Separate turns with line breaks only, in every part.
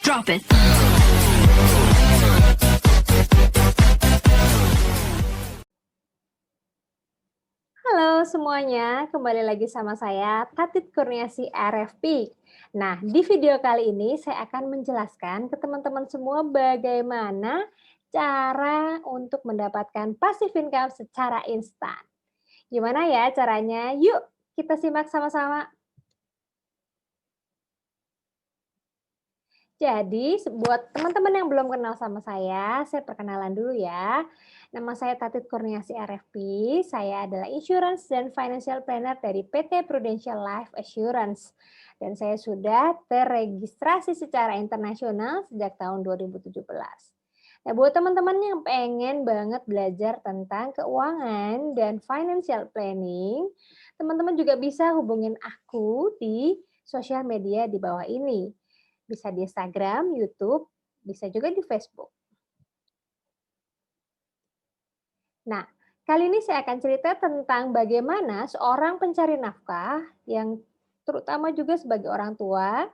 Drop it.
Halo semuanya, kembali lagi sama saya Tatit Kurniasi RFP. Nah, di video kali ini saya akan menjelaskan ke teman-teman semua bagaimana cara untuk mendapatkan passive income secara instan. Gimana ya caranya? Yuk kita simak sama-sama. Jadi, buat teman-teman yang belum kenal sama saya perkenalan dulu ya. Nama saya Tatit Kurniasi RFP, saya adalah insurance dan financial planner dari PT Prudential Life Assurance. Dan saya sudah terregistrasi secara internasional sejak tahun 2017. Nah, buat teman-teman yang pengen banget belajar tentang keuangan dan financial planning, teman-teman juga bisa hubungin aku di sosial media di bawah ini. Bisa di Instagram, YouTube, bisa juga di Facebook. Nah, kali ini saya akan cerita tentang bagaimana seorang pencari nafkah yang terutama juga sebagai orang tua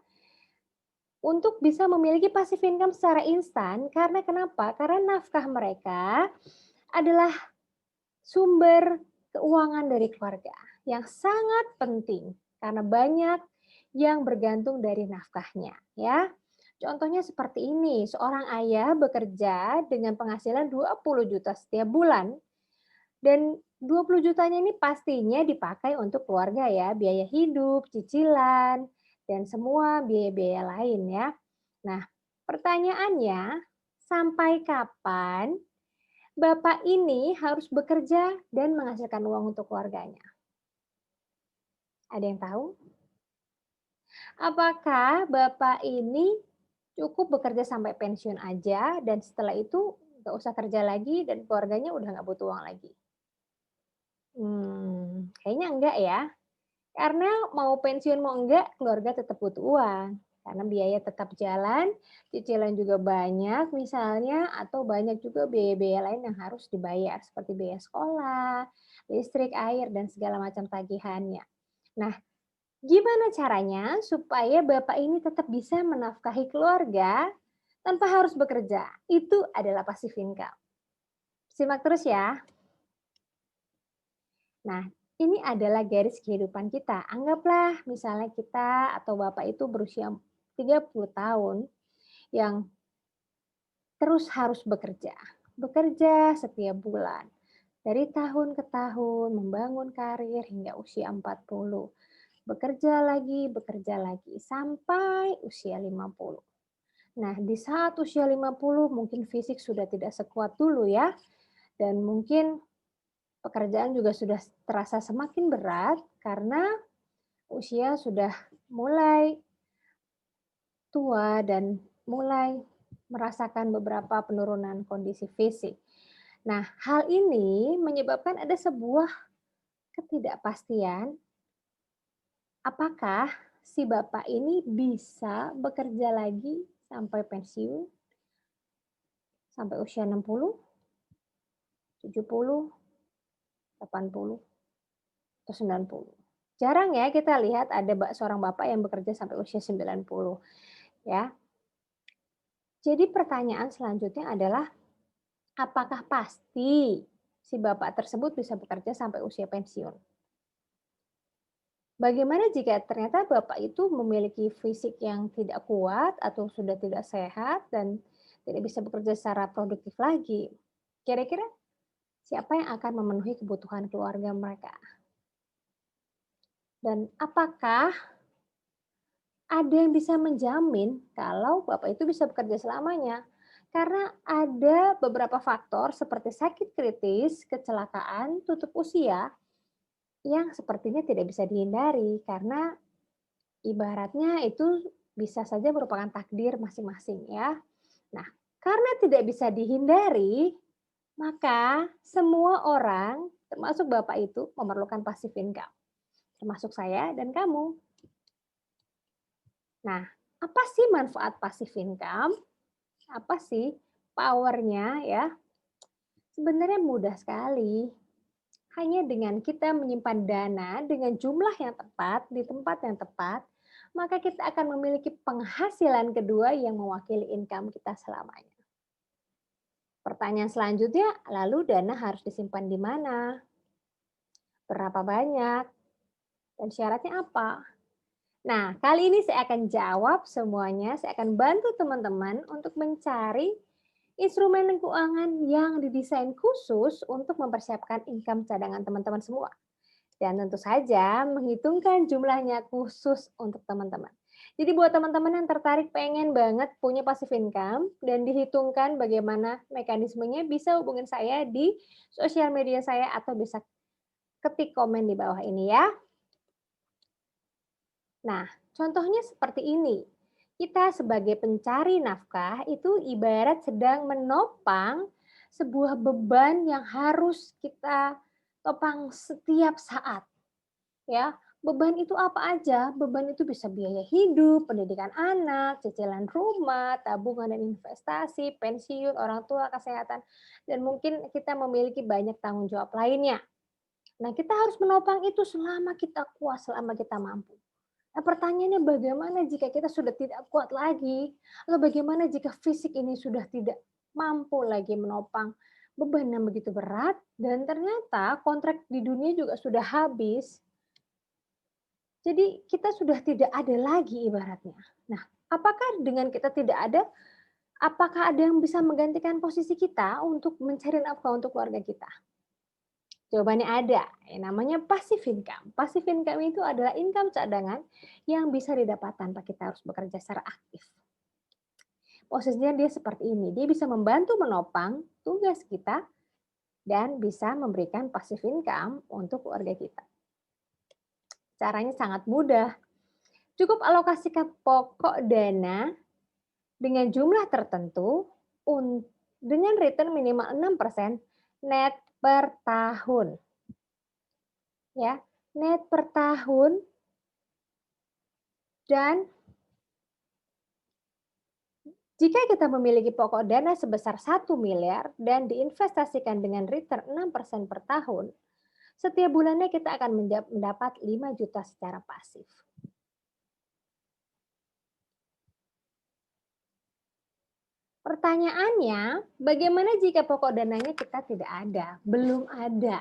untuk bisa memiliki passive income secara instan. Karena kenapa? Karena nafkah mereka adalah sumber keuangan dari keluarga yang sangat penting karena banyak yang bergantung dari nafkahnya, ya. Contohnya seperti ini, seorang ayah bekerja dengan penghasilan 20 juta setiap bulan dan 20 jutanya ini pastinya dipakai untuk keluarga ya, biaya hidup, cicilan, dan semua biaya-biaya lain ya. Nah, pertanyaannya, sampai kapan Bapak ini harus bekerja dan menghasilkan uang untuk keluarganya? Ada yang tahu? Apakah Bapak ini cukup bekerja sampai pensiun aja dan setelah itu nggak usah kerja lagi dan keluarganya udah nggak butuh uang lagi? Kayaknya enggak ya. Karena mau pensiun mau enggak, keluarga tetap butuh uang. Karena biaya tetap jalan, cicilan juga banyak misalnya, atau banyak juga biaya-biaya lain yang harus dibayar, seperti biaya sekolah, listrik, air, dan segala macam tagihannya. Nah, gimana caranya supaya Bapak ini tetap bisa menafkahi keluarga tanpa harus bekerja? Itu adalah passive income. Simak terus ya. Nah, ini adalah garis kehidupan kita. Anggaplah misalnya kita atau Bapak itu berusia 30 tahun yang terus harus bekerja. Bekerja setiap bulan. Dari tahun ke tahun, membangun karir hingga usia 40. Bekerja lagi, sampai usia 50. Nah, di saat usia 50 mungkin fisik sudah tidak sekuat dulu ya. Dan mungkin pekerjaan juga sudah terasa semakin berat karena usia sudah mulai tua dan mulai merasakan beberapa penurunan kondisi fisik. Nah, hal ini menyebabkan ada sebuah ketidakpastian apakah si bapak ini bisa bekerja lagi sampai pensiun, sampai usia 60, 70, 80, atau 90. Jarang ya kita lihat ada seorang bapak yang bekerja sampai usia 90 ya. Jadi pertanyaan selanjutnya adalah apakah pasti si bapak tersebut bisa bekerja sampai usia pensiun? Bagaimana jika ternyata bapak itu memiliki fisik yang tidak kuat atau sudah tidak sehat dan tidak bisa bekerja secara produktif lagi? Kira-kira siapa yang akan memenuhi kebutuhan keluarga mereka? Dan apakah ada yang bisa menjamin kalau bapak itu bisa bekerja selamanya? Karena ada beberapa faktor seperti sakit kritis, kecelakaan, tutup usia yang sepertinya tidak bisa dihindari karena ibaratnya itu bisa saja merupakan takdir masing-masing ya. Nah, karena tidak bisa dihindari, maka semua orang termasuk Bapak itu memerlukan passive income. Termasuk saya dan kamu. Nah, apa sih manfaat passive income? Apa sih powernya ya? Sebenarnya mudah sekali. Hanya dengan kita menyimpan dana dengan jumlah yang tepat, di tempat yang tepat, maka kita akan memiliki penghasilan kedua yang mewakili income kita selamanya. Pertanyaan selanjutnya, lalu dana harus disimpan di mana? Berapa banyak? Dan syaratnya apa? Nah, kali ini saya akan jawab semuanya. Saya akan bantu teman-teman untuk mencari instrumen keuangan yang didesain khusus untuk mempersiapkan income cadangan teman-teman semua. Dan tentu saja menghitungkan jumlahnya khusus untuk teman-teman. Jadi buat teman-teman yang tertarik pengen banget punya passive income dan dihitungkan bagaimana mekanismenya, bisa hubungin saya di sosial media saya atau bisa ketik komen di bawah ini ya. Nah, contohnya seperti ini. Kita sebagai pencari nafkah itu ibarat sedang menopang sebuah beban yang harus kita topang setiap saat. Ya, beban itu apa aja? Beban itu bisa biaya hidup, pendidikan anak, cicilan rumah, tabungan dan investasi, pensiun, orang tua, kesehatan, dan mungkin kita memiliki banyak tanggung jawab lainnya. Nah, kita harus menopang itu selama kita kuat, selama kita mampu. Nah, pertanyaannya bagaimana jika kita sudah tidak kuat lagi? Atau bagaimana jika fisik ini sudah tidak mampu lagi menopang beban yang begitu berat dan ternyata kontrak di dunia juga sudah habis. Jadi kita sudah tidak ada lagi ibaratnya. Nah, apakah dengan kita tidak ada, apakah ada yang bisa menggantikan posisi kita untuk mencari nafkah untuk keluarga kita? Jawabannya ada, yang namanya passive income. Passive income itu adalah income cadangan yang bisa didapat tanpa kita harus bekerja secara aktif. Posisinya dia seperti ini, dia bisa membantu menopang tugas kita dan bisa memberikan passive income untuk keluarga kita. Caranya sangat mudah. Cukup alokasikan pokok dana dengan jumlah tertentu dengan return minimal 6% net per tahun. Ya, net per tahun dan jika kita memiliki pokok dana sebesar 1 miliar dan diinvestasikan dengan return 6% per tahun, setiap bulannya kita akan mendapat 5 juta secara pasif. Pertanyaannya, bagaimana jika pokok dananya kita tidak ada, belum ada?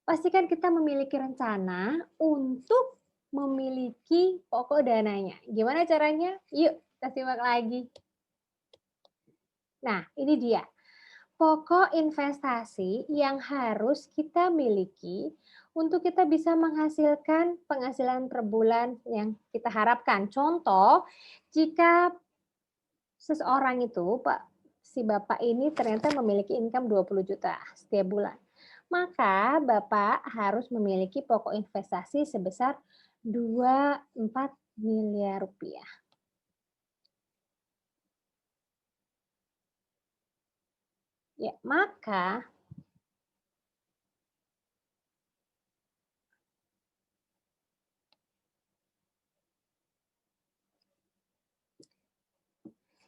Pastikan kita memiliki rencana untuk memiliki pokok dananya. Gimana caranya? Yuk, kita simak lagi. Nah, ini dia. Pokok investasi yang harus kita miliki untuk kita bisa menghasilkan penghasilan per bulan yang kita harapkan. Contoh, jika seseorang itu, si Bapak ini ternyata memiliki income 20 juta setiap bulan. Maka Bapak harus memiliki pokok investasi sebesar 24 miliar rupiah. Ya, maka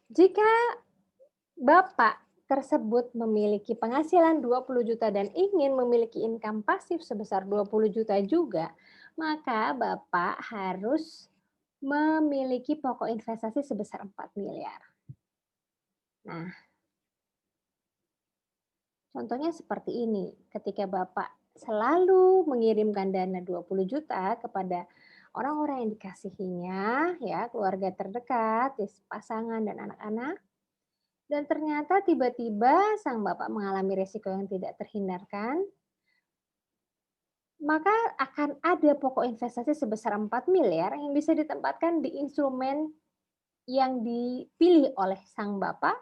jika Bapak tersebut memiliki penghasilan 20 juta dan ingin memiliki income pasif sebesar 20 juta juga, maka Bapak harus memiliki pokok investasi sebesar 4 miliar. Nah, contohnya seperti ini. Ketika Bapak selalu mengirimkan dana 20 juta kepada orang-orang yang dikasihinya, ya, keluarga terdekat, pasangan dan anak-anak, dan ternyata tiba-tiba sang Bapak mengalami resiko yang tidak terhindarkan, maka akan ada pokok investasi sebesar 4 miliar yang bisa ditempatkan di instrumen yang dipilih oleh sang Bapak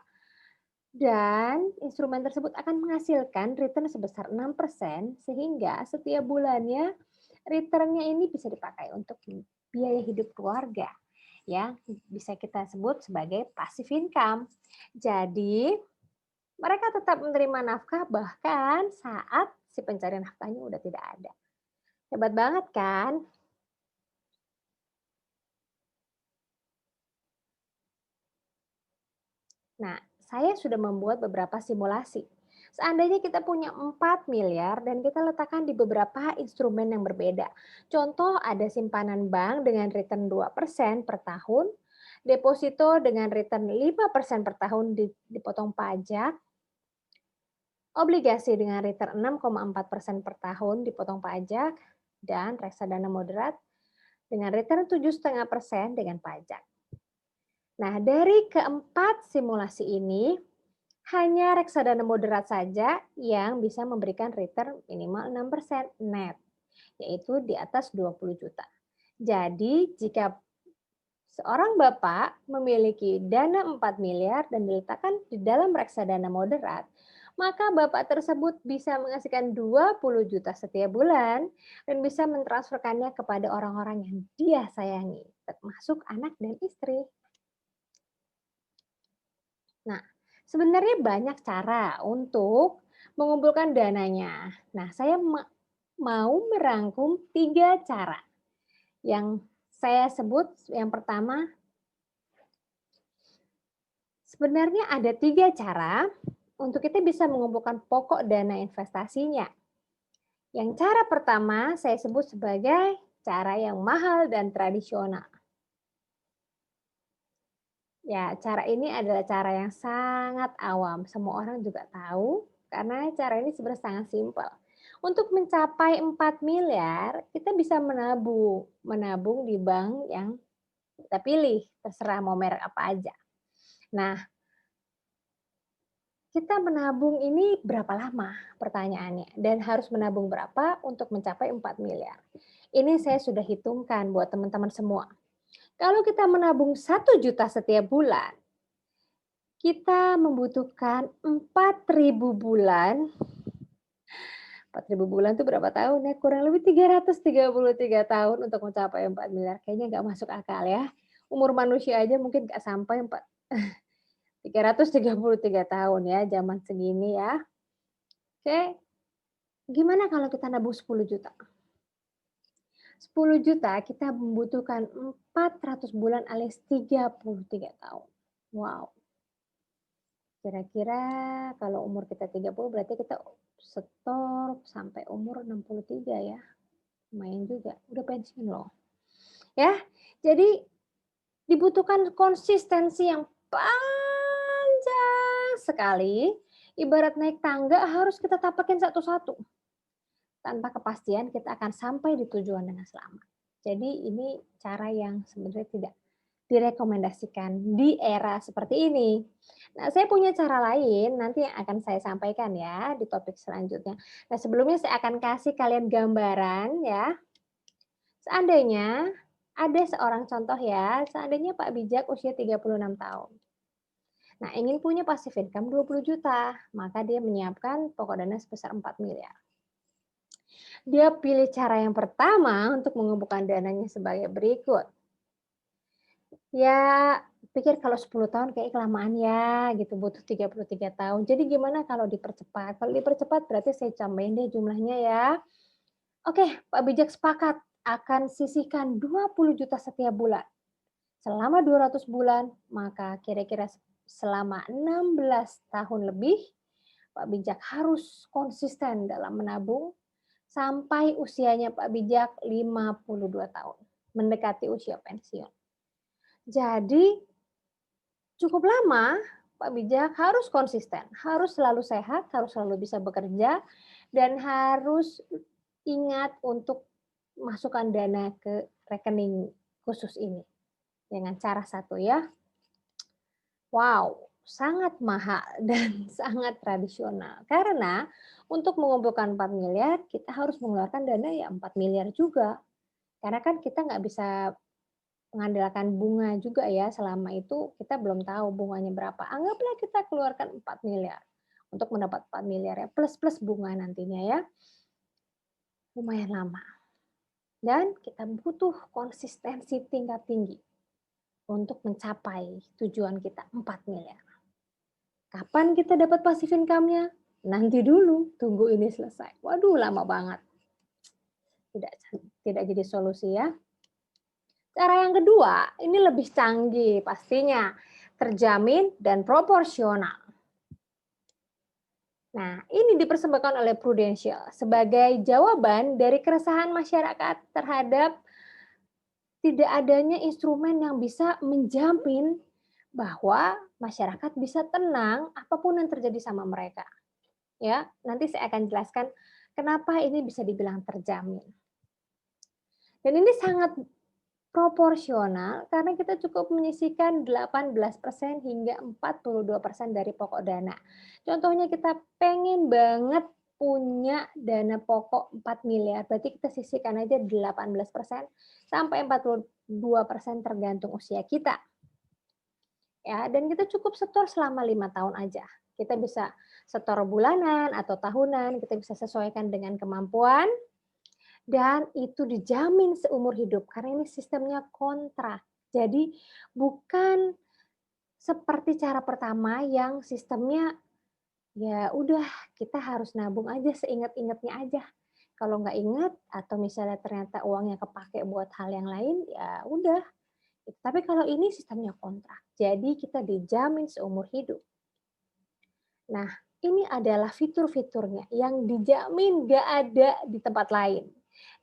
dan instrumen tersebut akan menghasilkan return sebesar 6% sehingga setiap bulannya return-nya ini bisa dipakai untuk biaya hidup keluarga. Ya, bisa kita sebut sebagai passive income. Jadi, mereka tetap menerima nafkah bahkan saat si pencari nafkahnya udah tidak ada. Hebat banget kan? Nah, saya sudah membuat beberapa simulasi. Seandainya kita punya 4 miliar dan kita letakkan di beberapa instrumen yang berbeda. Contoh ada simpanan bank dengan return 2% per tahun, deposito dengan return 5% per tahun dipotong pajak, obligasi dengan return 6,4% per tahun dipotong pajak, dan reksadana moderat dengan return 7,5% dengan pajak. Nah, dari keempat simulasi ini, hanya reksadana moderat saja yang bisa memberikan return minimal 6% net, yaitu di atas 20 juta. Jadi, jika seorang bapak memiliki dana 4 miliar dan diletakkan di dalam reksadana moderat, maka bapak tersebut bisa menghasilkan 20 juta setiap bulan dan bisa mentransferkannya kepada orang-orang yang dia sayangi, termasuk anak dan istri. Nah, sebenarnya banyak cara untuk mengumpulkan dananya. Nah, saya mau merangkum 3 cara yang saya sebut. Yang pertama, sebenarnya ada 3 cara untuk kita bisa mengumpulkan pokok dana investasinya. Yang cara pertama saya sebut sebagai cara yang mahal dan tradisional. Ya, cara ini adalah cara yang sangat awam. Semua orang juga tahu karena cara ini sebenarnya sangat simpel. Untuk mencapai 4 miliar, kita bisa menabung di bank yang kita pilih, terserah mau merek apa aja. Nah, kita menabung ini berapa lama pertanyaannya dan harus menabung berapa untuk mencapai 4 miliar. Ini saya sudah hitungkan buat teman-teman semua. Kalau kita menabung 1 juta setiap bulan, kita membutuhkan 4.000 bulan. 4.000 bulan itu berapa tahun ya? Kurang lebih 333 tahun untuk mencapai 4 miliar. Kayaknya nggak masuk akal ya. Umur manusia aja mungkin nggak sampai 333 tahun ya zaman segini ya. Oke, gimana kalau kita nabung 10 juta? 10 juta kita membutuhkan 400 bulan alias 33 tahun. Wow. Kira-kira kalau umur kita 30 berarti kita setor sampai umur 63 ya. Lumayan juga, udah pensiun loh. Ya, jadi dibutuhkan konsistensi yang panjang sekali. Ibarat naik tangga harus kita tapakin satu-satu. Tanpa kepastian kita akan sampai di tujuan dengan selamat. Jadi ini cara yang sebenarnya tidak direkomendasikan di era seperti ini. Nah, saya punya cara lain nanti yang akan saya sampaikan ya di topik selanjutnya. Nah, sebelumnya saya akan kasih kalian gambaran ya. Seandainya ada seorang contoh ya, seandainya Pak Bijak usia 36 tahun. Nah, ingin punya passive income 20 juta, maka dia menyiapkan pokok dana sebesar 4 miliar. Dia pilih cara yang pertama untuk mengumpulkan dananya sebagai berikut. Ya, pikir kalau 10 tahun kayak kelamaan ya, gitu, butuh 33 tahun. Jadi gimana kalau dipercepat? Kalau dipercepat berarti saya tambahin deh jumlahnya ya. Oke, Pak Bijak sepakat akan sisihkan 20 juta setiap bulan. Selama 200 bulan, maka kira-kira selama 16 tahun lebih, Pak Bijak harus konsisten dalam menabung sampai usianya Pak Bijak 52 tahun, mendekati usia pensiun. Jadi cukup lama Pak Bijak harus konsisten, harus selalu sehat, harus selalu bisa bekerja, dan harus ingat untuk masukkan dana ke rekening khusus ini. Dengan cara satu ya, wow, sangat mahal dan sangat tradisional. Karena untuk mengumpulkan 4 miliar, kita harus mengeluarkan dana ya 4 miliar juga. Karena kan kita nggak bisa mengandalkan bunga juga ya, selama itu kita belum tahu bunganya berapa. Anggaplah kita keluarkan 4 miliar untuk mendapat 4 miliar ya, plus bunga nantinya ya. Lumayan lama. Dan kita butuh konsistensi tingkat tinggi untuk mencapai tujuan kita 4 miliar. Kapan kita dapat passive income-nya? Nanti dulu, tunggu ini selesai. Waduh, lama banget. Tidak jadi solusi ya. Cara yang kedua, ini lebih canggih pastinya. Terjamin dan proporsional. Nah, ini dipersembahkan oleh Prudential sebagai jawaban dari keresahan masyarakat terhadap tidak adanya instrumen yang bisa menjamin bahwa masyarakat bisa tenang apapun yang terjadi sama mereka. Ya, nanti saya akan jelaskan kenapa ini bisa dibilang terjamin. Dan ini sangat proporsional karena kita cukup menyisihkan 18% hingga 42% dari pokok dana. Contohnya kita pengen banget punya dana pokok 4 miliar, berarti kita sisihkan aja 18% sampai 42% tergantung usia kita. Ya, dan kita cukup setor selama 5 tahun aja. Kita bisa setor bulanan atau tahunan, kita bisa sesuaikan dengan kemampuan dan itu dijamin seumur hidup karena ini sistemnya kontrak. Jadi bukan seperti cara pertama yang sistemnya ya udah kita harus nabung aja seingat-ingatnya aja. Kalau nggak ingat atau misalnya ternyata uangnya kepake buat hal yang lain ya udah. Tapi kalau ini sistemnya kontrak. Jadi kita dijamin seumur hidup. Nah, ini adalah fitur-fiturnya yang dijamin nggak ada di tempat lain.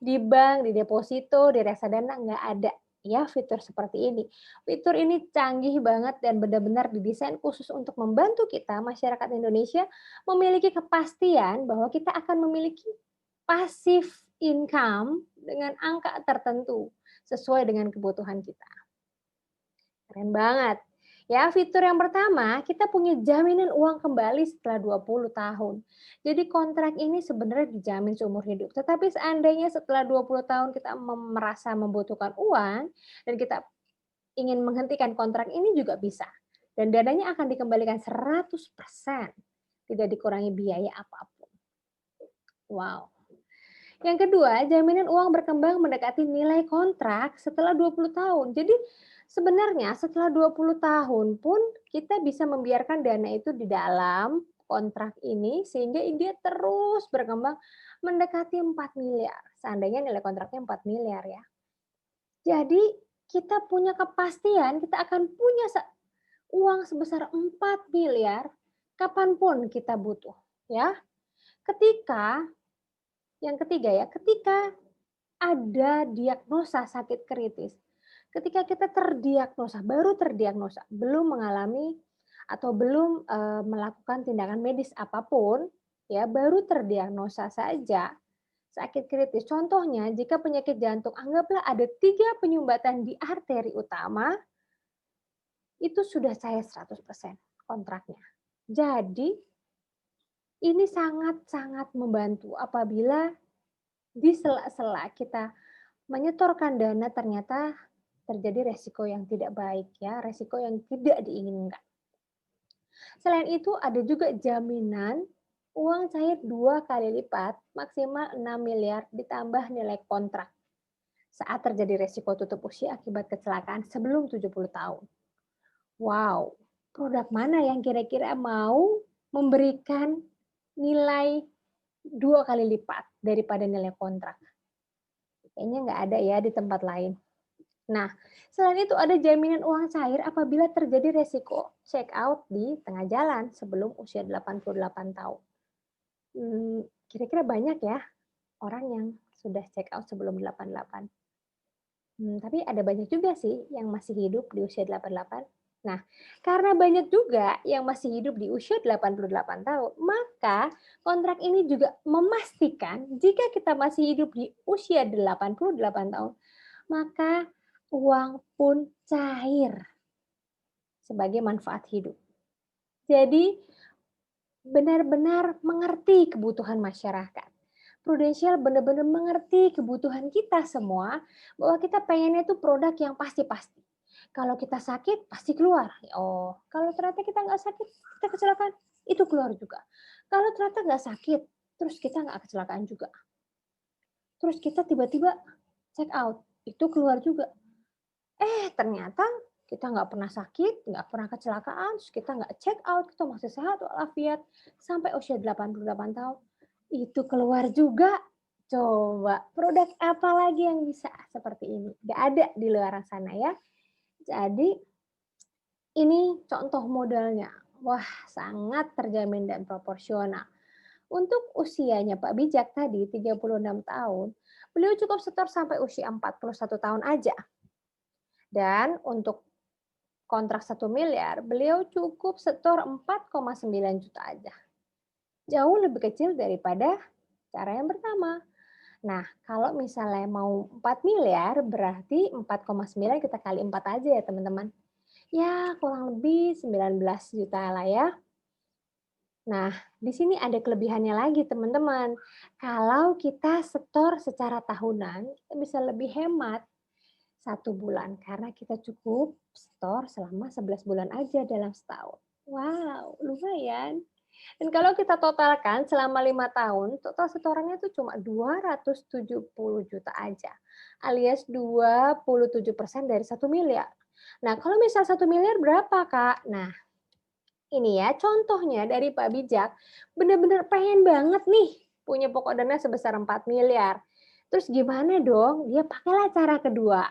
Di bank, di deposito, di reksadana nggak ada ya fitur seperti ini. Fitur ini canggih banget dan benar-benar didesain khusus untuk membantu kita, masyarakat Indonesia, memiliki kepastian bahwa kita akan memiliki passive income dengan angka tertentu sesuai dengan kebutuhan kita. Keren banget. Ya, fitur yang pertama, kita punya jaminan uang kembali setelah 20 tahun. Jadi kontrak ini sebenarnya dijamin seumur hidup. Tetapi seandainya setelah 20 tahun kita merasa membutuhkan uang dan kita ingin menghentikan kontrak ini juga bisa. Dan dananya akan dikembalikan 100%. Tidak dikurangi biaya apapun. Wow. Yang kedua, jaminan uang berkembang mendekati nilai kontrak setelah 20 tahun. Jadi sebenarnya setelah 20 tahun pun kita bisa membiarkan dana itu di dalam kontrak ini sehingga dia terus berkembang mendekati 4 miliar. Seandainya nilai kontraknya 4 miliar ya. Jadi kita punya kepastian kita akan punya uang sebesar 4 miliar kapanpun kita butuh. Ya, ketika yang ketiga ya, ketika ada diagnosa sakit kritis. Ketika kita terdiagnosa, baru terdiagnosa, belum mengalami atau belum melakukan tindakan medis apapun, ya baru terdiagnosa saja sakit kritis. Contohnya, jika penyakit jantung, anggaplah ada 3 penyumbatan di arteri utama, itu sudah cair 100% kontraknya. Jadi, ini sangat-sangat membantu apabila di sela-sela kita menyetorkan dana ternyata terjadi resiko yang tidak baik ya, resiko yang tidak diinginkan. Selain itu ada juga jaminan uang cair 2 kali lipat maksimal 6 miliar ditambah nilai kontrak saat terjadi resiko tutup usia akibat kecelakaan sebelum 70 tahun. Wow, produk mana yang kira-kira mau memberikan nilai 2 kali lipat daripada nilai kontrak? Kayaknya nggak ada ya di tempat lain. Nah, selain itu ada jaminan uang cair apabila terjadi resiko check out di tengah jalan sebelum usia 88 tahun. Kira-kira banyak ya orang yang sudah check out sebelum 88. Tapi ada banyak juga sih yang masih hidup di usia 88. Nah, karena banyak juga yang masih hidup di usia 88 tahun, maka kontrak ini juga memastikan jika kita masih hidup di usia 88 tahun, maka uang pun cair sebagai manfaat hidup. Jadi benar-benar mengerti kebutuhan masyarakat. Prudential benar-benar mengerti kebutuhan kita semua bahwa kita pengennya itu produk yang pasti-pasti. Kalau kita sakit pasti keluar. Oh, kalau ternyata kita nggak sakit, kita kecelakaan, itu keluar juga. Kalau ternyata nggak sakit, terus kita nggak kecelakaan juga. Terus kita tiba-tiba check out, itu keluar juga. Ternyata kita nggak pernah sakit, nggak pernah kecelakaan, terus kita nggak check out, kita masih sehat walafiat sampai usia 88 tahun. Itu keluar juga. Coba produk apa lagi yang bisa seperti ini? Nggak ada di luar sana ya. Jadi ini contoh modalnya. Wah, sangat terjamin dan proporsional. Untuk usianya Pak Bijak tadi 36 tahun, beliau cukup setor sampai usia 41 tahun aja. Dan untuk kontrak 1 miliar, beliau cukup setor 4,9 juta aja. Jauh lebih kecil daripada cara yang pertama. Nah, kalau misalnya mau 4 miliar, berarti 4,9 kita kali 4 aja ya teman-teman. Ya, kurang lebih 19 juta lah ya. Nah, di sini ada kelebihannya lagi teman-teman. Kalau kita setor secara tahunan, kita bisa lebih hemat 1 bulan karena kita cukup setor selama 11 bulan aja dalam setahun. Wow, lumayan. Dan kalau kita totalkan selama 5 tahun, total setorannya itu cuma 270 juta aja, alias 27% dari 1 miliar. Nah, kalau misal 1 miliar berapa, Kak? Nah, ini ya contohnya dari Pak Bijak, benar-benar pengen banget nih punya pokok dana sebesar 4 miliar. Terus gimana dong? Dia pakailah cara kedua.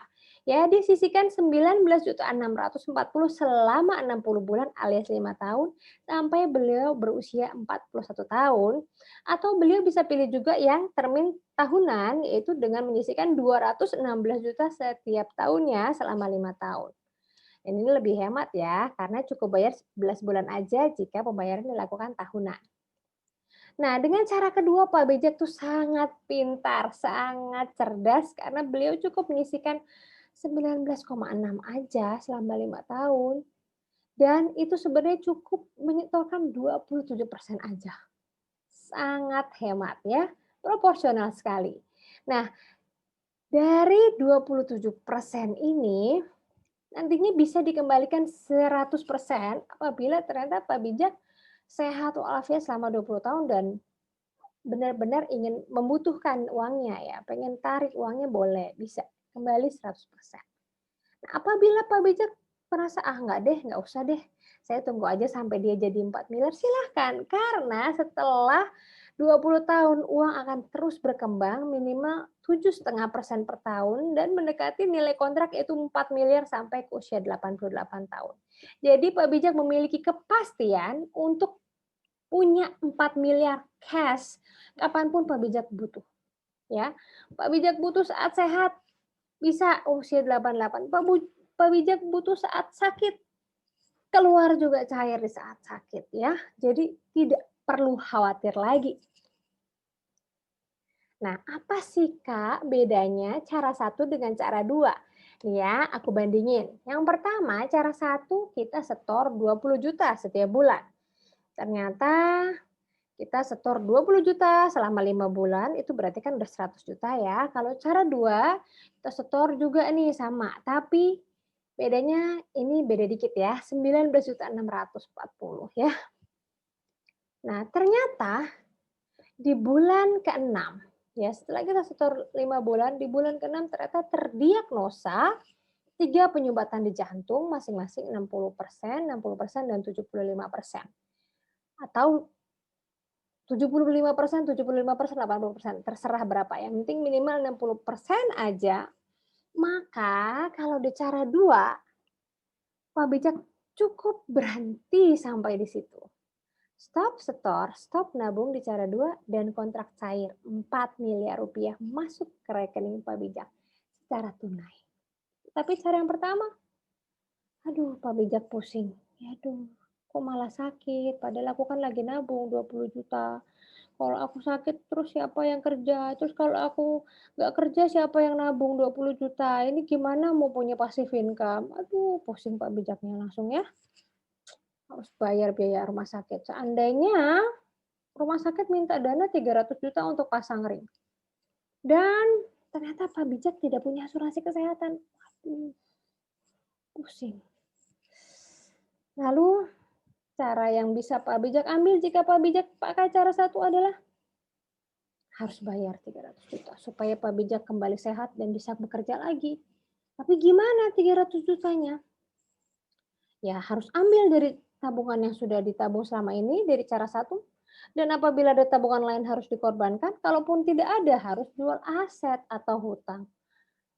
Ya, disisihkan 19.640 selama 60 bulan alias 5 tahun sampai beliau berusia 41 tahun. Atau beliau bisa pilih juga yang termin tahunan yaitu dengan menyisihkan 216 juta setiap tahunnya selama 5 tahun. Ini lebih hemat ya, karena cukup bayar 11 bulan aja jika pembayaran dilakukan tahunan. Nah, dengan cara kedua Pak Bijak tuh sangat pintar, sangat cerdas karena beliau cukup menyisihkan 19,6 aja selama 5 tahun. Dan itu sebenarnya cukup menyetorkan 27% aja. Sangat hemat ya, proporsional sekali. Nah, dari 27% ini nantinya bisa dikembalikan 100% apabila ternyata Pak Bijak sehat walafiat selama 20 tahun dan benar-benar ingin membutuhkan uangnya ya, pengen tarik uangnya boleh, bisa kembali 100%. Nah, apabila Pak Bijak merasa, "Ah, nggak deh, nggak usah deh, saya tunggu aja sampai dia jadi 4 miliar," silahkan. Karena setelah 20 tahun uang akan terus berkembang minimal 7,5% per tahun dan mendekati nilai kontrak yaitu 4 miliar sampai ke usia 88 tahun. Jadi Pak Bijak memiliki kepastian untuk punya 4 miliar cash kapanpun Pak Bijak butuh, ya. Pak Bijak butuh saat sehat, bisa usia 88. Pak Bijak butuh saat sakit, keluar juga cair di saat sakit ya. Jadi tidak perlu khawatir lagi. Nah, apa sih Kak bedanya cara satu dengan cara dua? Nih ya, aku bandingin. Yang pertama, cara satu kita setor 20 juta setiap bulan. Ternyata kita setor 20 juta selama 5 bulan, itu berarti kan udah 100 juta ya. Kalau cara dua, kita setor juga nih sama, tapi bedanya ini beda dikit ya, 19.640 ya. Nah, ternyata di bulan ke-6, ya setelah kita setor 5 bulan, di bulan ke-6 ternyata terdiagnosa 3 penyumbatan di jantung masing-masing 60%, 60% dan 75%. Atau 75%, 75%, 80%, terserah berapa, yang penting minimal 60% aja. Maka kalau di cara 2, Pak Bijak cukup berhenti sampai di situ. Stop setor, stop nabung di cara 2 dan kontrak cair 4 miliar rupiah masuk ke rekening Pak Bijak secara tunai. Tapi cara yang pertama, aduh Pak Bijak pusing. Aduh, kok malah sakit? Padahal aku kan lagi nabung 20 juta. Kalau aku sakit terus siapa yang kerja? Terus kalau aku nggak kerja siapa yang nabung 20 juta? Ini gimana mau punya passive income? Aduh, pusing Pak Bijaknya langsung ya. Harus bayar biaya rumah sakit. Seandainya rumah sakit minta dana 300 juta untuk pasang ring. Dan ternyata Pak Bijak tidak punya asuransi kesehatan. Waduh, pusing. Lalu cara yang bisa Pak Bijak ambil jika Pak Bijak pakai cara satu adalah harus bayar 300 juta supaya Pak Bijak kembali sehat dan bisa bekerja lagi. Tapi gimana 300 jutanya? Ya harus ambil dari tabungan yang sudah ditabung selama ini dari cara satu. Dan apabila ada tabungan lain harus dikorbankan, kalaupun tidak ada harus jual aset atau hutang.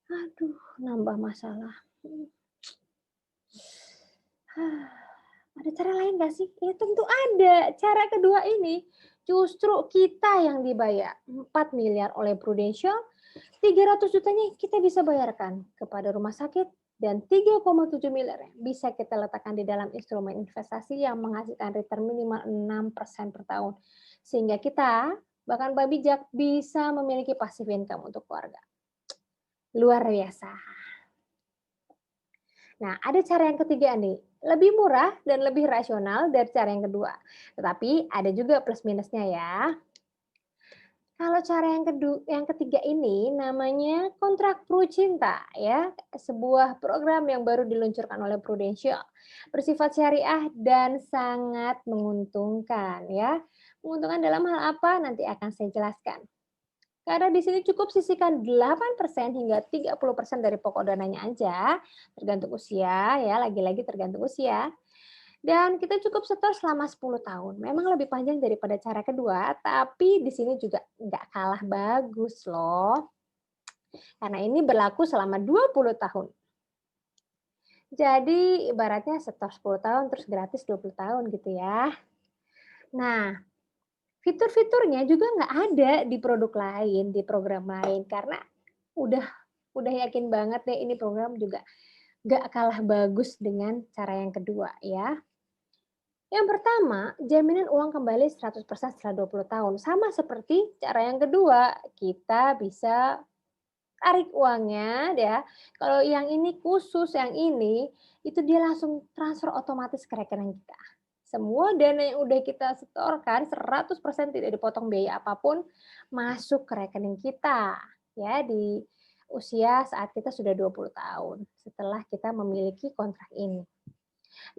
Aduh, nambah masalah. Ada cara lain nggak sih? Ya tentu ada. Cara kedua ini justru kita yang dibayar 4 miliar oleh Prudential, 300 jutanya kita bisa bayarkan kepada rumah sakit dan 3,7 miliar bisa kita letakkan di dalam instrumen investasi yang menghasilkan return minimal 6% per tahun. Sehingga kita, bahkan Pak Bijak, bisa memiliki passive income untuk keluarga. Luar biasa. Nah, ada cara yang ketiga nih, lebih murah dan lebih rasional dari cara yang kedua. Tetapi ada juga plus minusnya ya. Kalau cara yang ketiga ini namanya kontrak Pru Cinta ya, sebuah program yang baru diluncurkan oleh Prudential. Bersifat syariah dan sangat menguntungkan ya. Menguntungkan dalam hal apa? Nanti akan saya jelaskan. Karena di sini cukup sisihkan 8% hingga 30% dari pokok dananya aja, tergantung usia ya, lagi-lagi tergantung usia. Dan kita cukup setor selama 10 tahun. Memang lebih panjang daripada cara kedua, tapi di sini juga nggak kalah bagus loh. Karena ini berlaku selama 20 tahun. Jadi ibaratnya setor 10 tahun terus gratis 20 tahun gitu ya. Nah, fitur-fiturnya juga nggak ada di produk lain, di program lain karena udah udah yakin banget deh ini program juga nggak kalah bagus dengan cara yang kedua ya. Yang pertama, jaminan uang kembali 100% setelah 20 tahun. Sama seperti cara yang kedua, kita bisa tarik uangnya ya. Kalau yang ini khusus, yang ini, itu dia langsung transfer otomatis ke rekening kita. Semua dana yang udah kita setorkan 100% tidak dipotong biaya apapun masuk ke rekening kita ya di usia saat kita sudah 20 tahun setelah kita memiliki kontrak ini.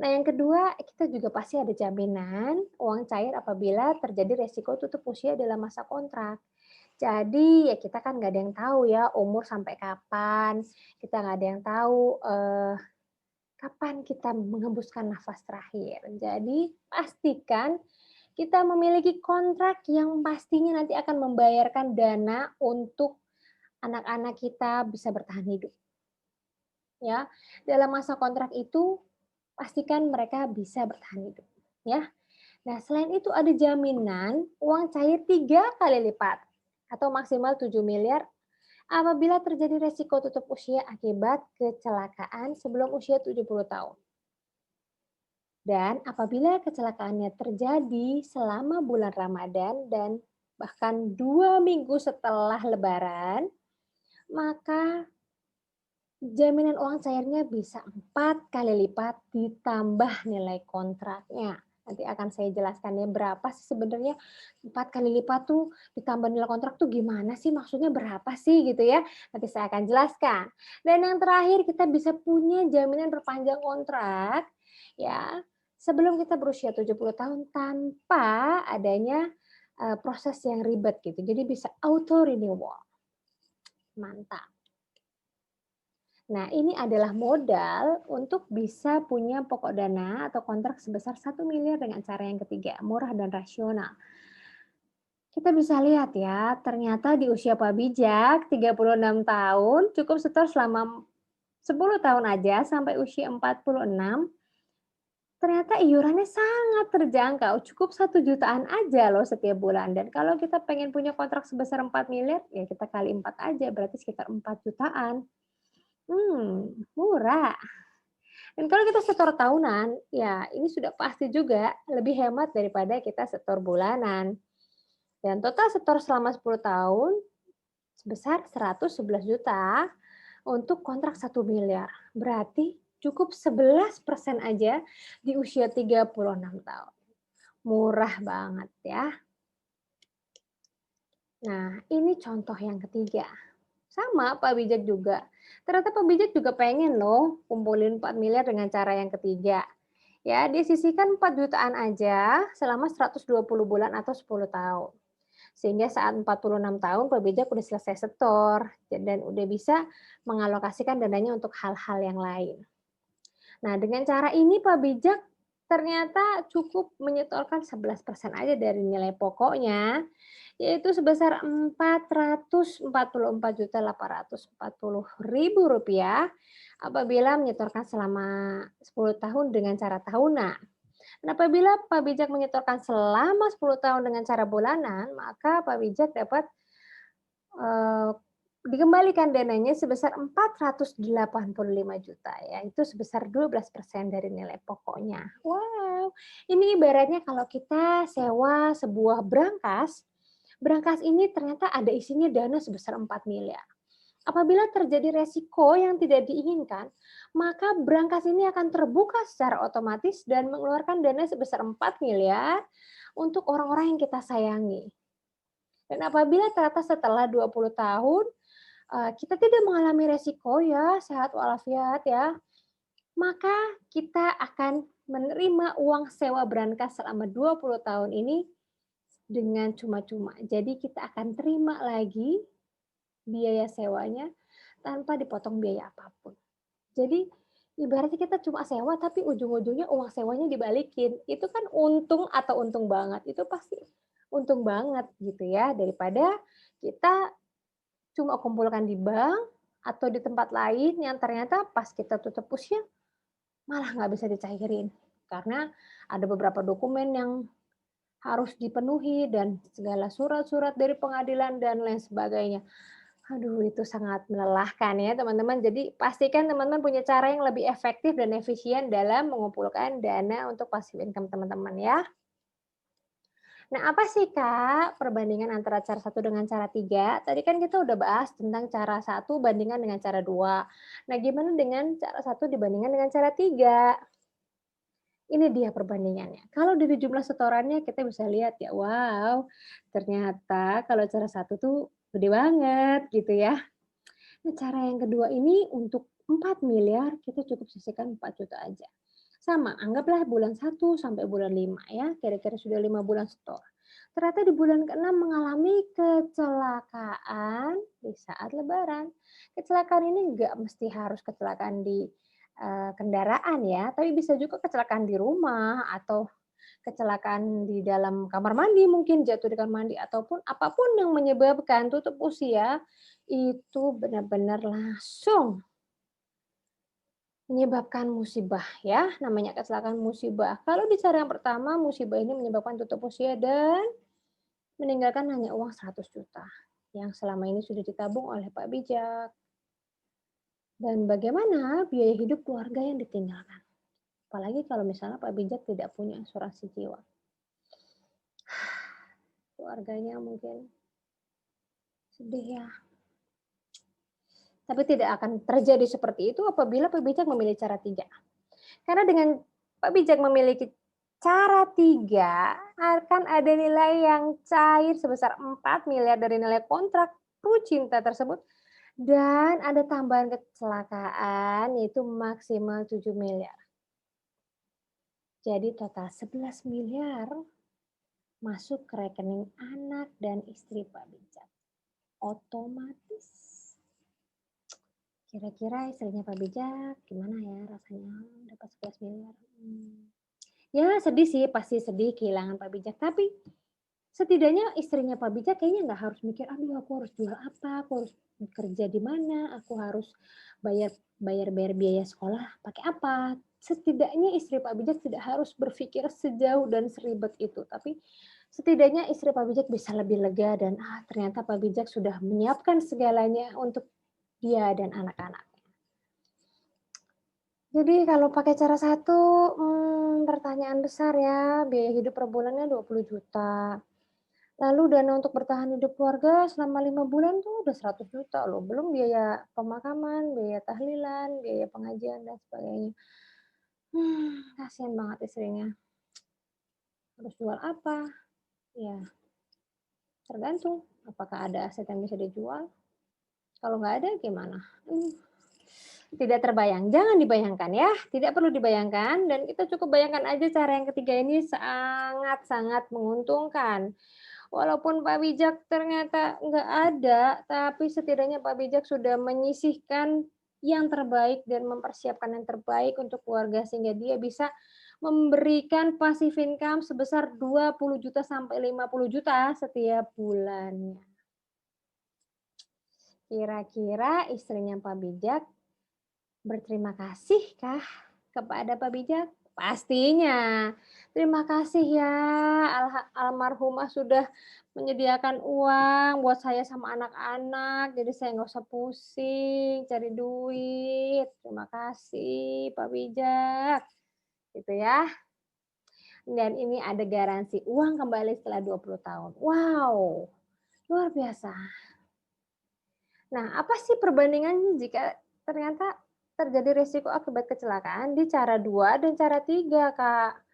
Nah, yang kedua, kita juga pasti ada jaminan uang cair apabila terjadi resiko tutup usia dalam masa kontrak. Jadi, ya kita kan nggak ada yang tahu ya umur sampai kapan, kita nggak ada yang tahu kapan kita mengembuskan nafas terakhir. Jadi, pastikan kita memiliki kontrak yang pastinya nanti akan membayarkan dana untuk anak-anak kita bisa bertahan hidup. Ya, dalam masa kontrak itu pastikan mereka bisa bertahan hidup, ya. Nah, selain itu ada jaminan uang cair 3 kali lipat atau maksimal 7 miliar apabila terjadi resiko tutup usia akibat kecelakaan sebelum usia 70 tahun. Dan apabila kecelakaannya terjadi selama bulan Ramadan dan bahkan 2 minggu setelah Lebaran, maka jaminan uang cairnya bisa 4 kali lipat ditambah nilai kontraknya. Nanti akan saya jelaskan ya berapa sih sebenarnya 4 kali lipat tuh ditambah nilai kontrak tuh gimana sih, maksudnya berapa sih gitu ya. Nanti saya akan jelaskan. Dan yang terakhir kita bisa punya jaminan perpanjang kontrak ya sebelum kita berusia 70 tahun tanpa adanya proses yang ribet gitu. Jadi bisa auto renewal. Mantap. Nah, ini adalah modal untuk bisa punya pokok dana atau kontrak sebesar 1 miliar dengan cara yang ketiga, murah dan rasional. Kita bisa lihat ya, ternyata di usia Pak Bijak, 36 tahun, cukup setor selama 10 tahun aja sampai usia 46, ternyata iurannya sangat terjangkau, cukup 1 jutaan aja loh setiap bulan. Dan kalau kita pengen punya kontrak sebesar 4 miliar, ya kita kali 4 aja, berarti sekitar 4 jutaan. Murah. Dan kalau kita setor tahunan, ya ini sudah pasti juga lebih hemat daripada kita setor bulanan. Dan total setor selama 10 tahun sebesar 111 juta untuk kontrak 1 miliar. Berarti cukup 11% aja di usia 36 tahun. Murah banget ya. Nah, ini contoh yang ketiga. Sama Pak Bijak juga. Ternyata Pak Bijak juga pengen loh kumpulin 4 miliar dengan cara yang ketiga. Ya, dia sisihkan 4 jutaan aja selama 120 bulan atau 10 tahun. Sehingga saat 46 tahun Pak Bijak udah selesai setor dan udah bisa mengalokasikan dananya untuk hal-hal yang lain. Nah, dengan cara ini Pak Bijak ternyata cukup menyetorkan 11% aja dari nilai pokoknya, yaitu sebesar Rp444.840.000 apabila menyetorkan selama 10 tahun dengan cara tahunan. Dan apabila Pak Bijak menyetorkan selama 10 tahun dengan cara bulanan, maka Pak Bijak dapat Eee, dikembalikan dananya sebesar 485 juta ya, itu sebesar 12% dari nilai pokoknya. Wow, ini ibaratnya kalau kita sewa sebuah brankas, brankas ini ternyata ada isinya dana sebesar 4 miliar. Apabila terjadi resiko yang tidak diinginkan, maka brankas ini akan terbuka secara otomatis dan mengeluarkan dana sebesar 4 miliar untuk orang-orang yang kita sayangi. Dan apabila ternyata setelah 20 tahun, kita tidak mengalami resiko ya, sehat walafiat ya, maka kita akan menerima uang sewa brankas selama 20 tahun ini dengan cuma-cuma. Jadi kita akan terima lagi biaya sewanya tanpa dipotong biaya apapun. Jadi ibaratnya kita cuma sewa tapi ujung-ujungnya uang sewanya dibalikin. Itu kan untung atau untung banget, itu pasti untung banget gitu ya, daripada kita cuma kumpulkan di bank atau di tempat lain yang ternyata pas kita tutup usia malah nggak bisa dicairin. Karena ada beberapa dokumen yang harus dipenuhi dan segala surat-surat dari pengadilan dan lain sebagainya. Aduh, itu sangat melelahkan ya teman-teman. Jadi pastikan teman-teman punya cara yang lebih efektif dan efisien dalam mengumpulkan dana untuk passive income teman-teman ya. Nah, apa sih Kak perbandingan antara cara satu dengan cara 3? Tadi kan kita udah bahas tentang cara satu bandingkan dengan cara 2. Nah, gimana dengan cara satu dibandingkan dengan cara 3? Ini dia perbandingannya. Kalau dari jumlah setorannya kita bisa lihat ya, wow, ternyata kalau cara satu tuh gede banget gitu ya. Nah, cara yang kedua ini untuk 4 miliar kita cukup sisihkan 4 juta aja. Sama, anggaplah bulan 1 sampai bulan 5 ya, kira-kira sudah 5 bulan setor. Ternyata di bulan ke-6 mengalami kecelakaan di saat lebaran. Kecelakaan ini nggak mesti harus kecelakaan di kendaraan ya, tapi bisa juga kecelakaan di rumah atau kecelakaan di dalam kamar mandi mungkin, jatuh di kamar mandi, ataupun apapun yang menyebabkan tutup usia, itu benar-benar langsung menyebabkan musibah ya, namanya kecelakaan musibah. Kalau di cara yang pertama, musibah ini menyebabkan tutup usia dan meninggalkan hanya uang 100 juta yang selama ini sudah ditabung oleh Pak Bijak. Dan bagaimana biaya hidup keluarga yang ditinggalkan? Apalagi kalau misalnya Pak Bijak tidak punya asuransi jiwa. Keluarganya mungkin sedih ya. Tapi tidak akan terjadi seperti itu apabila Pak Bijak memilih cara 3. Karena dengan Pak Bijak memiliki cara 3, akan ada nilai yang cair sebesar 4 miliar dari nilai kontrak True Cinta tersebut dan ada tambahan kecelakaan yaitu maksimal 7 miliar. Jadi total 11 miliar masuk ke rekening anak dan istri Pak Bijak. Otomatis. Kira-kira istrinya Pak Bijak gimana ya rasanya dapat 11 miliar? Ya sedih sih, pasti sedih kehilangan Pak Bijak, tapi setidaknya istrinya Pak Bijak kayaknya nggak harus mikir, "Aduh aku harus jual apa, aku harus kerja di mana, aku harus bayar bayar biaya sekolah pakai apa." Setidaknya istri Pak Bijak tidak harus berpikir sejauh dan seribet itu, tapi setidaknya istri Pak Bijak bisa lebih lega dan, ternyata Pak Bijak sudah menyiapkan segalanya untuk dia dan anak-anak. Jadi kalau pakai cara satu, pertanyaan besar ya, biaya hidup per bulannya 20 juta. Lalu dana untuk bertahan hidup keluarga selama 5 bulan tuh udah 100 juta loh, belum biaya pemakaman, biaya tahlilan, biaya pengajian dan sebagainya. Kasihan banget istrinya. Harus jual apa? Ya tergantung apakah ada aset yang bisa dijual, kalau nggak ada gimana? Tidak terbayang, jangan dibayangkan ya, tidak perlu dibayangkan dan kita cukup bayangkan aja cara yang ketiga ini sangat-sangat menguntungkan. Walaupun Pak Bijak ternyata nggak ada, tapi setidaknya Pak Bijak sudah menyisihkan yang terbaik dan mempersiapkan yang terbaik untuk keluarga sehingga dia bisa memberikan passive income sebesar 20 juta sampai 50 juta setiap bulannya. Kira-kira istrinya Pak Bijak berterima kasihkah kepada Pak Bijak? Pastinya. Terima kasih ya, almarhumah sudah menyediakan uang buat saya sama anak-anak, jadi saya nggak usah pusing cari duit. Terima kasih Pak Bijak, gitu ya. Dan ini ada garansi uang kembali setelah 20 tahun. Wow, luar biasa. Nah, apa sih perbandingannya jika ternyata terjadi risiko akibat kecelakaan di cara 2 dan cara 3, Kak?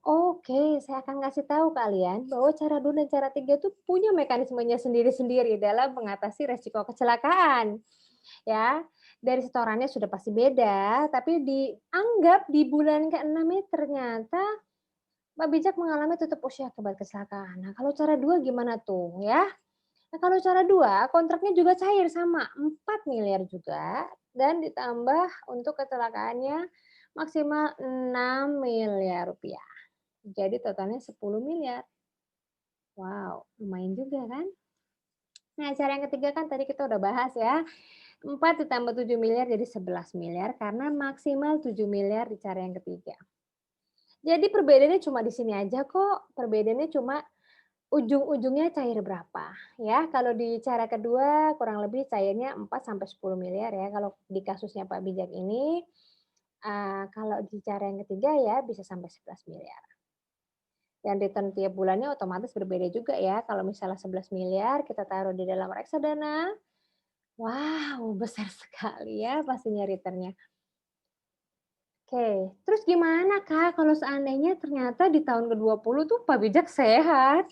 Oke, saya akan ngasih tahu kalian bahwa cara 2 dan cara 3 itu punya mekanismenya sendiri-sendiri dalam mengatasi resiko kecelakaan, ya. Dari setorannya sudah pasti beda, tapi dianggap di bulan ke-6 ini ternyata Mbak Bijak mengalami tutup usia akibat kecelakaan. Nah, kalau cara 2 gimana tuh, ya? Nah, kalau cara 2 kontraknya juga cair sama, 4 miliar juga dan ditambah untuk kecelakaannya maksimal 6 miliar rupiah. Jadi totalnya 10 miliar. Wow, lumayan juga kan? Nah, cara yang ketiga kan tadi kita udah bahas ya, 4 ditambah 7 miliar jadi 11 miliar karena maksimal 7 miliar di cara yang ketiga. Jadi perbedaannya cuma di sini aja kok, perbedaannya cuma ujung-ujungnya cair berapa ya. Kalau di cara kedua kurang lebih cairnya 4 sampai 10 miliar ya kalau di kasusnya Pak Bijak ini, kalau di cara yang ketiga ya bisa sampai 11 miliar. Dan return tiap bulannya otomatis berbeda juga ya. Kalau misalnya 11 miliar kita taruh di dalam reksadana, wow besar sekali ya pastinya returnnya. Oke, terus gimana Kak kalau seandainya ternyata di tahun ke-20 tuh Pak Bijak sehat,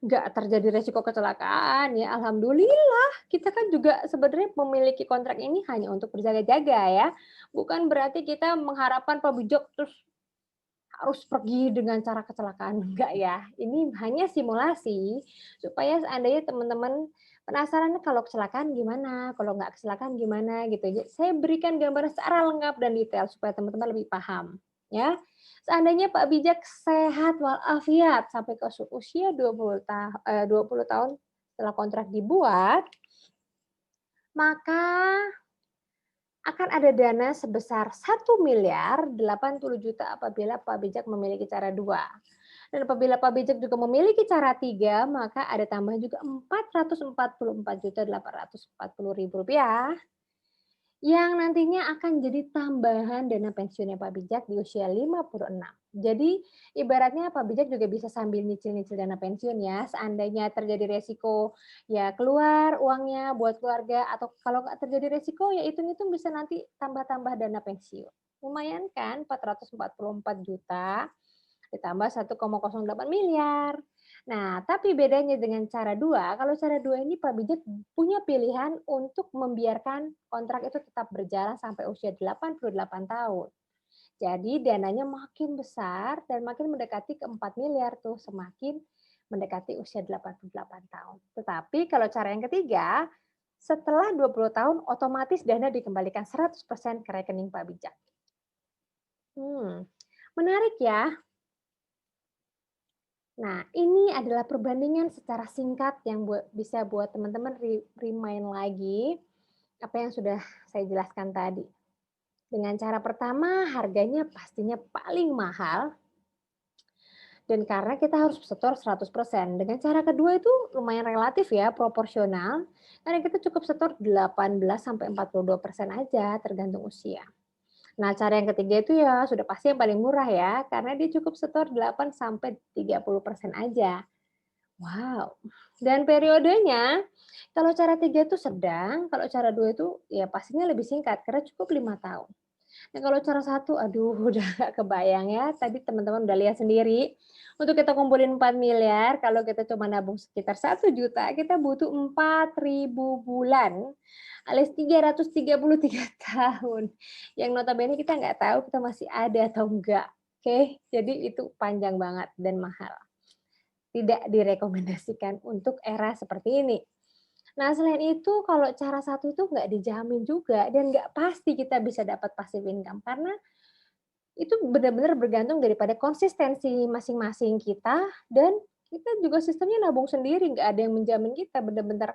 nggak terjadi resiko kecelakaan ya, alhamdulillah. Kita kan juga sebenarnya memiliki kontrak ini hanya untuk berjaga-jaga ya, bukan berarti kita mengharapkan Pak Bijak terus harus pergi dengan cara kecelakaan, enggak ya. Ini hanya simulasi supaya seandainya teman-teman penasaran kalau kecelakaan gimana, kalau nggak kecelakaan gimana gitu. Saya berikan gambaran secara lengkap dan detail supaya teman-teman lebih paham, ya. Seandainya Pak Bijak sehat walafiat sampai ke usia 20 tahun setelah kontrak dibuat, maka akan ada dana sebesar 1.080.000.000 apabila Pak Bijak memiliki cara 2. Dan apabila Pak Bijak juga memiliki cara 3, maka ada tambahan juga Rp444.840.000 yang nantinya akan jadi tambahan dana pensiunnya Pak Bijak di usia 56. Jadi ibaratnya Pak Bijak juga bisa sambil nyicil-nyicil dana pensiun ya, seandainya terjadi resiko ya keluar uangnya buat keluarga atau kalau nggak terjadi resiko ya hitung-hitung bisa nanti tambah-tambah dana pensiun. Lumayan kan 444 juta ditambah 1,08 miliar. Nah, tapi bedanya dengan cara 2, kalau cara 2 ini Pak Bijak punya pilihan untuk membiarkan kontrak itu tetap berjalan sampai usia 88 tahun. Jadi dananya makin besar dan makin mendekati ke 4 miliar tuh semakin mendekati usia 88 tahun. Tetapi kalau cara yang ketiga, setelah 20 tahun otomatis dana dikembalikan 100% ke rekening Pak Bijak. Menarik ya. Nah, ini adalah perbandingan secara singkat yang bisa buat teman-teman remind lagi apa yang sudah saya jelaskan tadi. Dengan cara pertama, harganya pastinya paling mahal dan karena kita harus setor 100%. Dengan cara kedua itu lumayan relatif ya, proporsional, karena kita cukup setor 18 sampai 42% aja tergantung usia. Nah, cara yang ketiga itu ya sudah pasti yang paling murah ya, karena dia cukup setor 8 sampai 30% aja. Wow, dan periodenya, kalau cara 3 itu sedang, kalau cara 2 itu ya pastinya lebih singkat karena cukup 5 tahun. Nah, kalau cara 1, aduh udah nggak kebayang ya, tadi teman-teman udah lihat sendiri, untuk kita kumpulin 4 miliar, kalau kita cuma nabung sekitar 1 juta, kita butuh 4.000 bulan, alias 333 tahun, yang notabene kita nggak tahu kita masih ada atau enggak, oke? Jadi itu panjang banget dan mahal. Tidak direkomendasikan untuk era seperti ini. Nah, selain itu kalau cara 1 itu nggak dijamin juga dan nggak pasti kita bisa dapat passive income karena itu benar-benar bergantung daripada konsistensi masing-masing kita dan kita juga sistemnya nabung sendiri, nggak ada yang menjamin kita benar-benar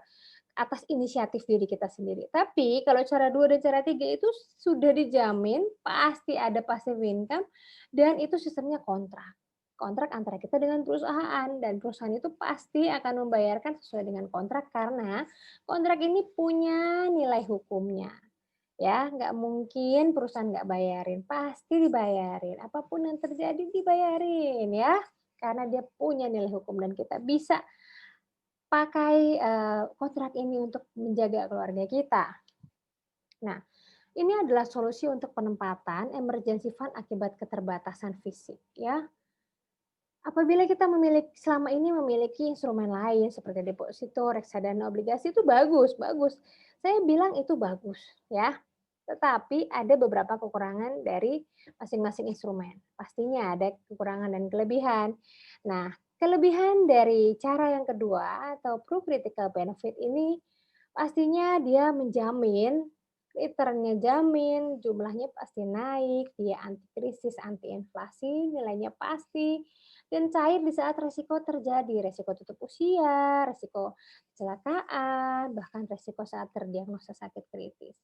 atas inisiatif diri kita sendiri. Tapi kalau cara 2 dan cara 3 itu sudah dijamin pasti ada passive income dan itu sistemnya kontrak. Kontrak antara kita dengan perusahaan dan perusahaan itu pasti akan membayarkan sesuai dengan kontrak karena kontrak ini punya nilai hukumnya. Ya, nggak mungkin perusahaan nggak bayarin, pasti dibayarin. Apapun yang terjadi dibayarin ya, karena dia punya nilai hukum dan kita bisa pakai, kontrak ini untuk menjaga keluarga kita. Nah, ini adalah solusi untuk penempatan emergency fund akibat keterbatasan fisik ya. Apabila kita selama ini memiliki instrumen lain seperti deposito, reksadana, obligasi itu bagus bagus. Saya bilang itu bagus ya. Tetapi ada beberapa kekurangan dari masing-masing instrumen. Pastinya ada kekurangan dan kelebihan. Nah, kelebihan dari cara yang kedua atau Proof Critical Benefit ini pastinya dia menjamin returnnya jamin, jumlahnya pasti naik, dia anti krisis, anti inflasi, nilainya pasti, dan cair di saat resiko terjadi, resiko tutup usia, resiko kecelakaan, bahkan resiko saat terdiagnosa sakit kritis.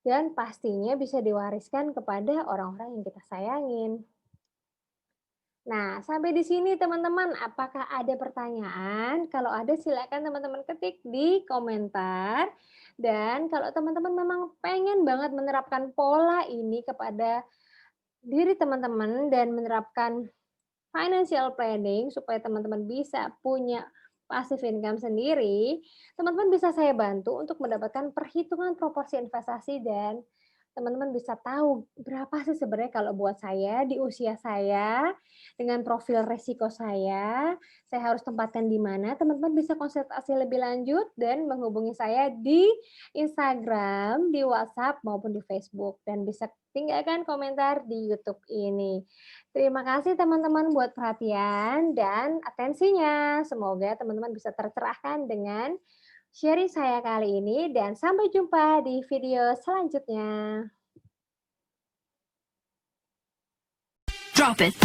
Dan pastinya bisa diwariskan kepada orang-orang yang kita sayangin. Nah, sampai di sini teman-teman, apakah ada pertanyaan? Kalau ada silakan teman-teman ketik di komentar. Dan kalau teman-teman memang pengen banget menerapkan pola ini kepada diri teman-teman dan menerapkan financial planning supaya teman-teman bisa punya passive income sendiri, teman-teman bisa saya bantu untuk mendapatkan perhitungan proporsi investasi dan teman-teman bisa tahu berapa sih sebenarnya kalau buat saya di usia saya dengan profil resiko saya harus tempatkan di mana. Teman-teman bisa konsultasi lebih lanjut dan menghubungi saya di Instagram, di WhatsApp maupun di Facebook dan bisa tinggalkan komentar di YouTube ini. Terima kasih teman-teman buat perhatian dan atensinya. Semoga teman-teman bisa tercerahkan dengan sharing saya kali ini dan sampai jumpa di video selanjutnya.
Drop it.